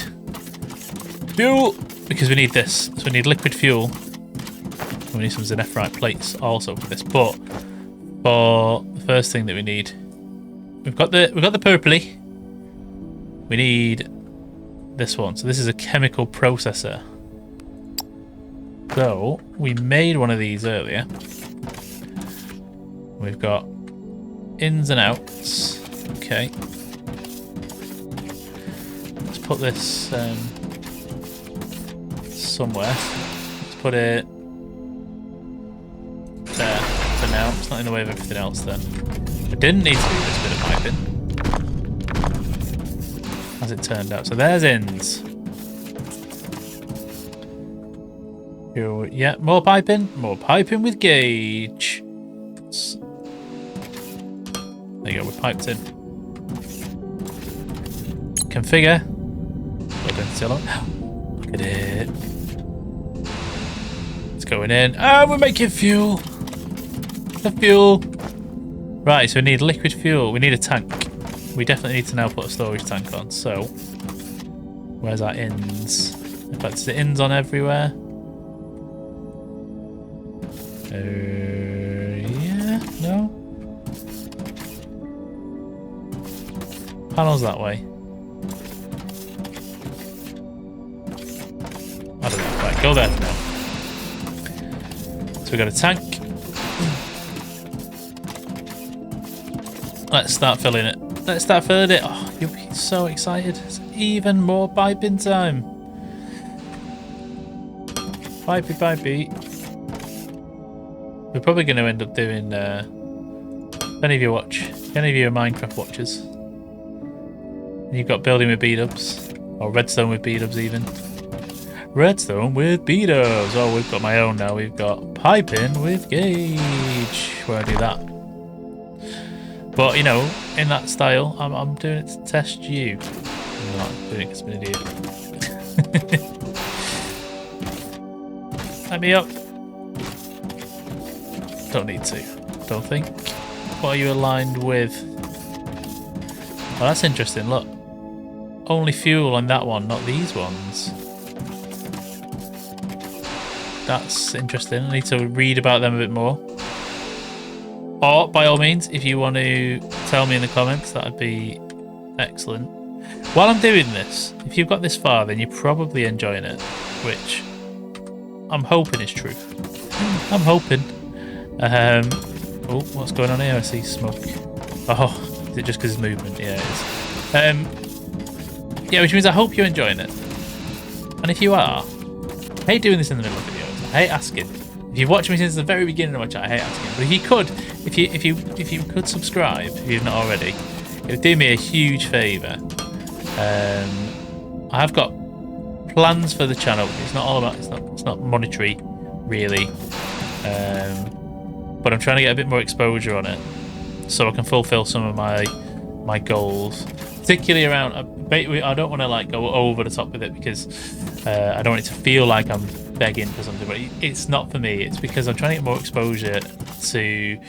fuel, because we need this. So we need liquid fuel. We need some zephyrite plates also for this. But for the first thing that we need, we've got the purpley. We need this one. So this is a chemical processor. So we made one of these earlier. We've got ins and outs. Okay. Let's put this somewhere. Let's put it there for now. It's not in the way of everything else then. I didn't need to do this bit of piping, as it turned out. So there's ends. Yeah, more piping. More piping with gauge. There you go, we're piped in. Configure. Look at it. It's going in. Oh, we're making fuel. The fuel. Right, so we need liquid fuel. We need a tank. We definitely need to now put a storage tank on. So, where's our ins? In fact, is the ins on everywhere? Yeah, no. Panels that way. I don't know. Right, go there for now. So we got a tank. Let's start filling it. Let's start filling it. Oh, you'll be so excited. It's even more piping time. Pipey, pipey. We're probably going to end up doing. If any of you watch, if any of you are Minecraft watchers, you've got building with B-dubs, or redstone with B-dubs even. Redstone with B-dubs. Oh, we've got my own now. We've got piping with gauge. Where I do that. But, you know, in that style, I'm doing it to test you. I'm not doing it because I'm an idiot. Let me up. Don't need to. Don't think. What are you aligned with? Well, that's interesting. Look. Only fuel on that one, not these ones. That's interesting. I need to read about them a bit more. Or, by all means, if you want to tell me in the comments, that would be excellent. While I'm doing this, if you've got this far, then you're probably enjoying it, which I'm hoping is true. I'm hoping. Oh, what's going on here? I see smoke. Oh, is it just because it's movement? Yeah, it is. Yeah, which means I hope you're enjoying it. And if you are, I hate doing this in the middle of videos. I hate asking. If you've watched me since the very beginning of my chat, I hate asking. But if you could, if you could subscribe, if you've not already, it would do me a huge favour. I have got plans for the channel. It's not all about. It's not monetary, really. But I'm trying to get a bit more exposure on it, so I can fulfil some of my goals, particularly around. I don't want to like go over the top with it because I don't want it to feel like I'm begging for something. But it's not for me. It's because I'm trying to get more exposure to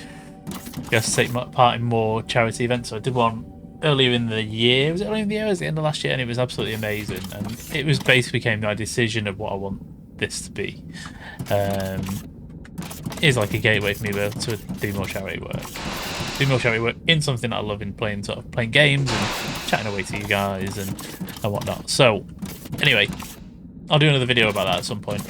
just take part in more charity events. So I did one earlier in the year. Was it earlier in the year? It was the end of last year, and it was absolutely amazing. And it was basically became my decision of what I want this to be. Is like a gateway for me to do more charity work. Do more charity work in something that I love in playing games and chatting away to you guys and whatnot. So anyway, I'll do another video about that at some point.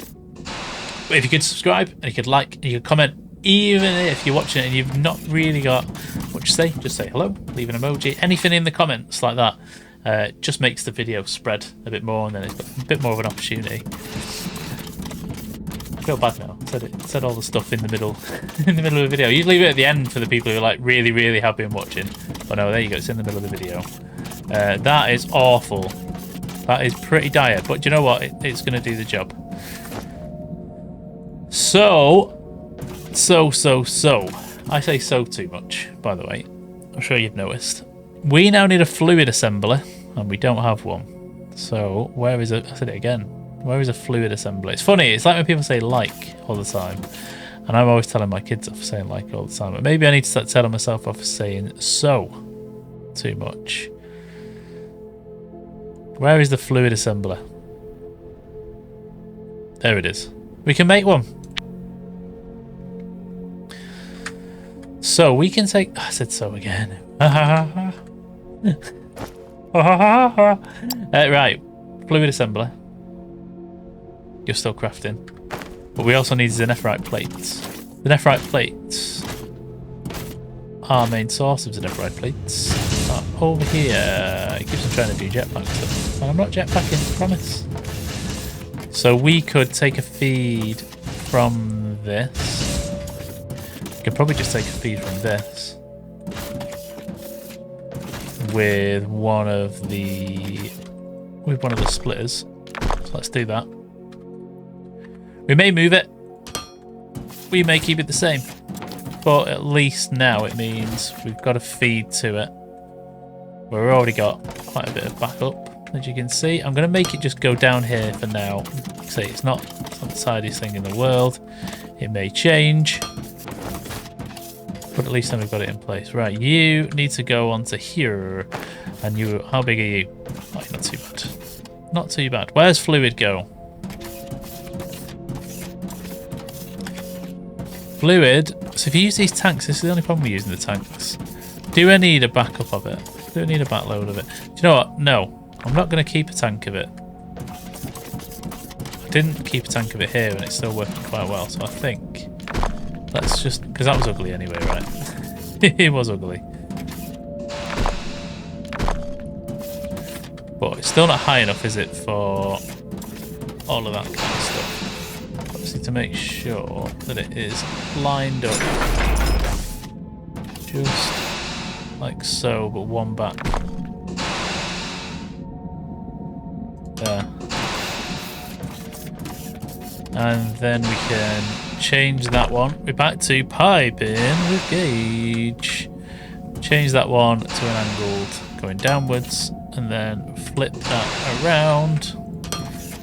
But if you could subscribe and you could like and you could comment, even if you're watching it and you've not really got what to say, just say hello, leave an emoji, anything in the comments like that. Just makes the video spread a bit more and then it's got a bit more of an opportunity. I feel bad now. Said all the stuff in the middle in the middle of the video. You leave it at the end for the people who are like really happy and watching. But no, there you go, it's in the middle of the video. That is awful. That is pretty dire, but do you know what? It's gonna do the job. So I say so too much, by the way. I'm sure you've noticed. We now need a fluid assembler, and we don't have one. So where is it? I said it again. Where is a fluid assembler? It's funny, it's like when people say like all the time. And I'm always telling my kids off for saying like all the time. But maybe I need to start telling myself off for saying so too much. Where is the fluid assembler? There it is. We can make one. So we can take... I said so again. Right. Fluid assembler. You're still crafting. But we also need Zenephrite plates. Zenephrite plates. Our main source of Zenephrite plates are over here. It keeps on trying to do jetpack stuff. And I'm not jetpacking, I promise. So we could take a feed from this. You could probably just take a feed from this with one of the splitters. So let's do that. We may move it. We may keep it the same. But at least now it means we've got a feed to it. We've already got quite a bit of backup, as you can see. I'm going to make it just go down here for now. See, it's not the tidiest thing in the world. It may change. But at least then we've got it in place. Right, you need to go onto here. And you, how big are you? Oh, not too bad. Not too bad. Where's fluid go? Fluid. So if you use these tanks, this is the only problem with using the tanks. Do I need a backup of it? Do I need a backload of it? Do you know what? No. I'm not going to keep a tank of it. I didn't keep a tank of it here and it's still working quite well. So I think let's just... Because that was ugly anyway, right? It was ugly. But it's still not high enough, is it, for all of that kind of stuff. Just need to make sure that it is lined up. Just like so, but one back. There. And then we can change that one. We're back to piping with gauge. Change that one to an angled going downwards. And then flip that around.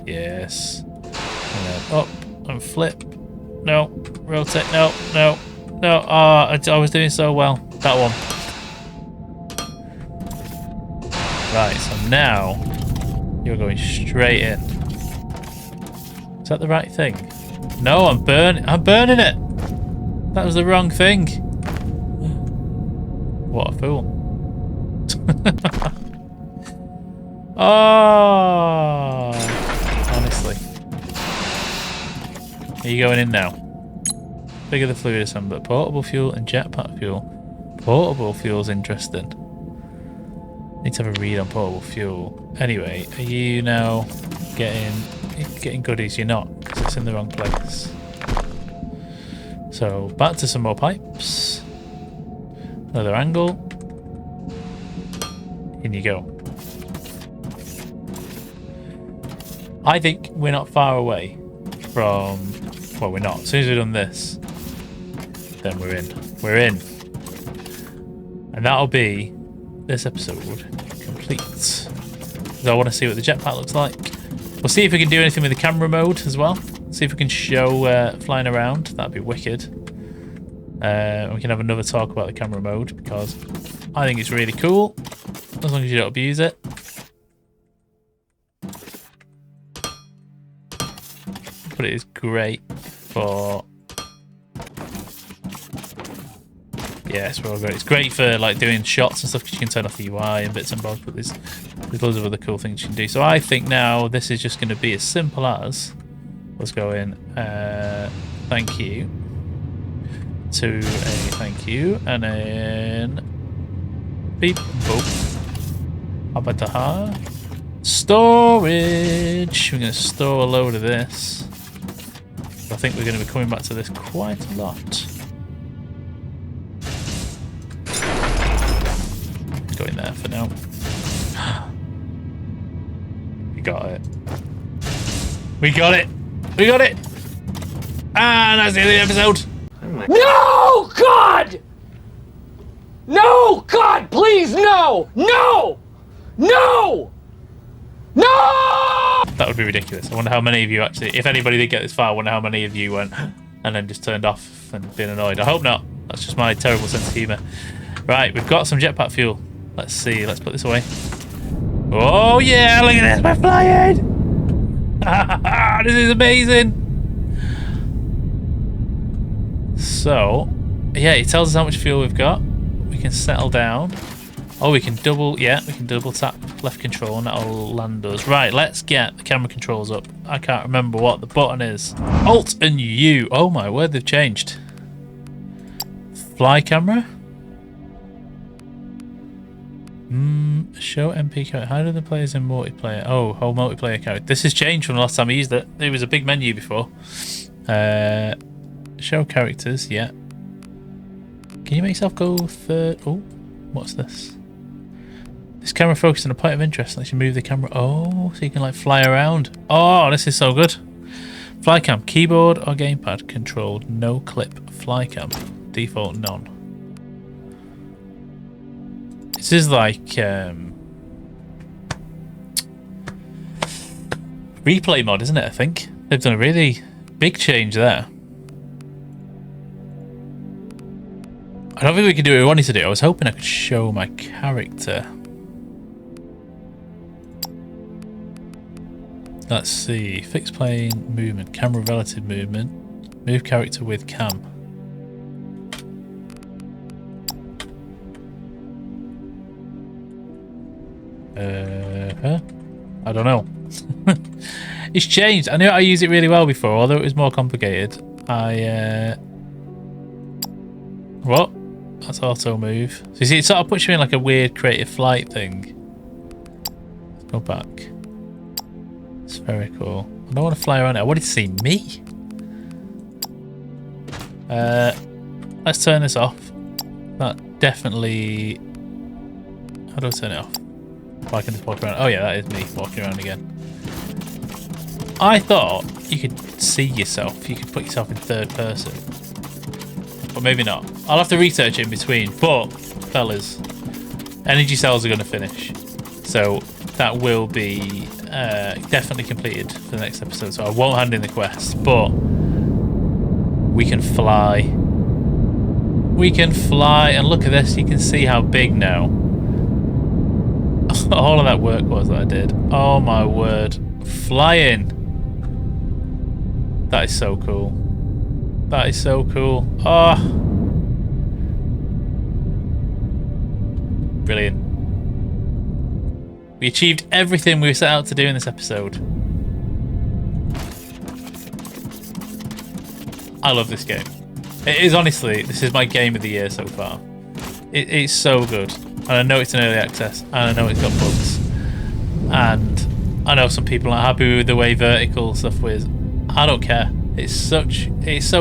Yes. And then up and flip. No. Rotate. No. No. No. Ah, I was doing so well. That one. Right, so now you're going straight in. Is that the right thing? No, I'm burning it. That was the wrong thing. What a fool. Oh, honestly. Are you going in now? Bigger the fluid assembler. Portable fuel and jetpack fuel. Portable fuel's interesting. Need to have a read on portable fuel. Anyway, are you now getting goodies? You're not, because it's in the wrong place. So back to some more pipes. Another angle. In you go. I think we're not far away from... Well, we're not. As soon as we've done this, then we're in. We're in. And that'll be this episode complete. So I want to see what the jetpack looks like. We'll see if we can do anything with the camera mode as well. See if we can show flying around. That'd be wicked. We can have another talk about the camera mode because I think it's really cool. As long as you don't abuse it. But it is great for... Yes, we're all great. It's great for like doing shots and stuff because you can turn off the UI and bits and bobs, but there's loads of other cool things you can do. So I think now this is just going to be as simple as... Let's go in. Thank you. To a thank you. And then... Beep. Boop. Abataha. Storage. We're going to store a load of this. I think we're going to be coming back to this quite a lot. Go in there for now. We got it. We got it. We got it. And that's the end of the episode. No, God! No, God, please, no! No! No! No! That would be ridiculous. I wonder how many of you actually, if anybody did get this far, I wonder how many of you went and then just turned off and been annoyed. I hope not. That's just my terrible sense of humour. Right, we've got some jetpack fuel. Let's see. Let's put this away. Oh yeah, look at this. We're flying. This is amazing. So, yeah, it tells us how much fuel we've got. We can settle down. Oh, we can double tap left control and that'll land us. Right, let's get the camera controls up. I can't remember what the button is. Alt and U. Oh my word, they've changed. Fly camera. Show MP character. How do the players in multiplayer? Oh, whole multiplayer character. This has changed from the last time I used it. It was a big menu before. Show characters, yeah. Can you make yourself go third? Oh, what's this? This camera focuses on a point of interest. Lets you move the camera. Oh, so you can like fly around. Oh, this is so good. Flycam, keyboard or gamepad controlled, no clip. Flycam, default none. This is like replay mod, isn't it? I think they've done a really big change there. I don't think we can do what we wanted to do. I was hoping I could show my character. Let's see. Fixed plane movement, camera relative movement, move character with cam. I don't know. It's changed. I knew I used it really well before, although it was more complicated. What? That's auto move. So you see, it sort of puts you in like a weird creative flight thing. Let's go back. It's very cool. I don't want to fly around it. I wanted to see me. Let's turn this off. That definitely... How do I turn it off? Oh, I can just walk around. Oh yeah, that is me walking around again. I thought you could see yourself. You could put yourself in third person. But maybe not. I'll have to research it in between. But, fellas, energy cells are going to finish. So that will be definitely completed for the next episode. So I won't hand in the quest. But we can fly. We can fly. And look at this. You can see how big now. All of that work was that I did. Oh my word. Flying. That is so cool. That is so cool. Oh. Brilliant. We achieved everything we set out to do in this episode. I love this game. It is honestly, this is my game of the year so far. It's so good. And I know it's an early access. And I know it's got bugs. And I know some people aren't happy with the way vertical stuff is. I don't care. It's so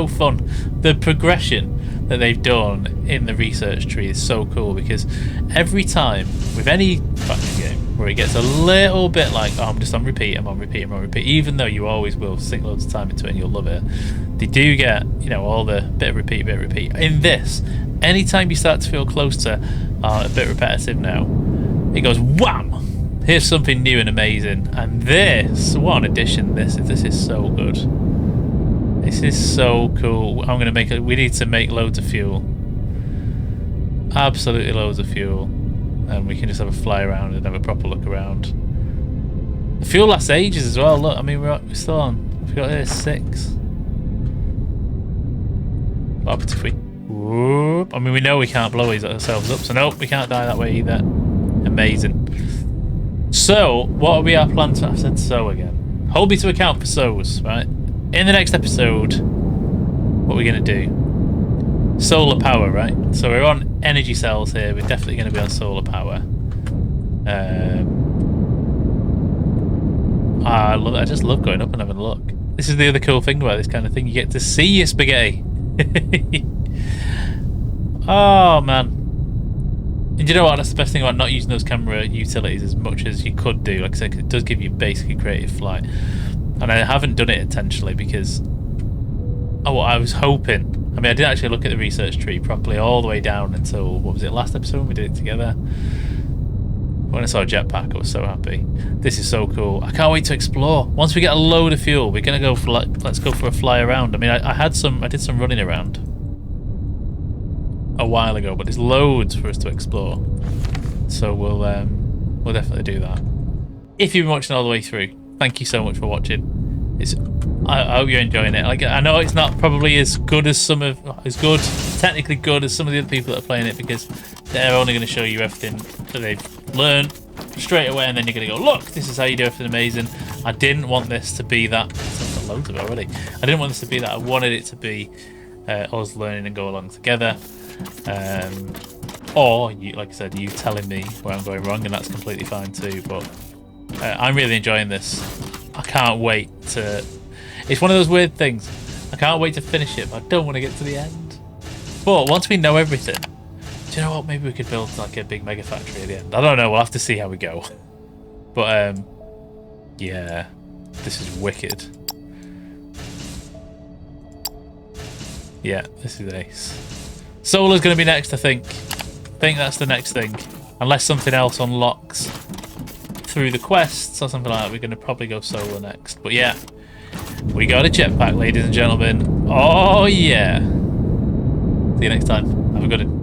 fun. The progression that they've done in the research tree is so cool, because every time with any Foundry game where it gets a little bit like, oh, I'm on repeat, even though you always will sink loads of time into it and you'll love it, they do get, you know, all the bit of repeat. In this, anytime you start to feel close to a bit repetitive now, it goes wham! Here's something new and amazing. And this, what an addition this is so good. This is so cool. I'm gonna make it. We need to make loads of fuel. Absolutely loads of fuel. And we can just have a fly around and have a proper look around. The fuel lasts ages as well. Look, I mean, we're still on. We've got here 6. What happens if we... Whoop. I mean, we know we can't blow ourselves up, so nope, we can't die that way either. Amazing. So, what are we our plans? I said so again. Hold me to account for so's, right? In the next episode, what are we going to do? Solar power, right? So we're on energy cells here. We're definitely going to be on solar power. I love it. I just love going up and having a look. This is the other cool thing about this kind of thing. You get to see your spaghetti. Oh, man. And you know what? That's the best thing about not using those camera utilities as much as you could do. Like I said, it does give you basically creative flight. And I haven't done it intentionally because I was hoping. I mean, I didn't actually look at the research tree properly all the way down until, what was it, last episode when we did it together? When I saw a jetpack, I was so happy. This is so cool. I can't wait to explore. Once we get a load of fuel, we're gonna go for let's go for a fly around. I mean, I did some running around a while ago, but there's loads for us to explore. So we'll definitely do that. If you've been watching all the way through, thank you so much for watching. I hope you're enjoying it. Like, I know it's not probably as good, technically good as some of the other people that are playing it, because they're only going to show you everything that they've learned straight away, and then you're going to go, look, this is how you do everything amazing. I didn't want this to be that. I've got loads of it already. I didn't want this to be that. I wanted it to be us learning and go along together. Or, like I said, you telling me where I'm going wrong, and that's completely fine too. But I'm really enjoying this. I can't wait to... It's one of those weird things. I can't wait to finish it, but I don't want to get to the end. But once we know everything, do you know what? Maybe we could build like a big mega factory at the end. I don't know. We'll have to see how we go. But yeah, this is wicked. Yeah, this is ace. Solar's going to be next, I think. I think that's the next thing. Unless something else unlocks through the quests or something like that, we're going to probably go solar next. But yeah, we got a jetpack, ladies and gentlemen. Oh yeah. See you next time. Have a good one.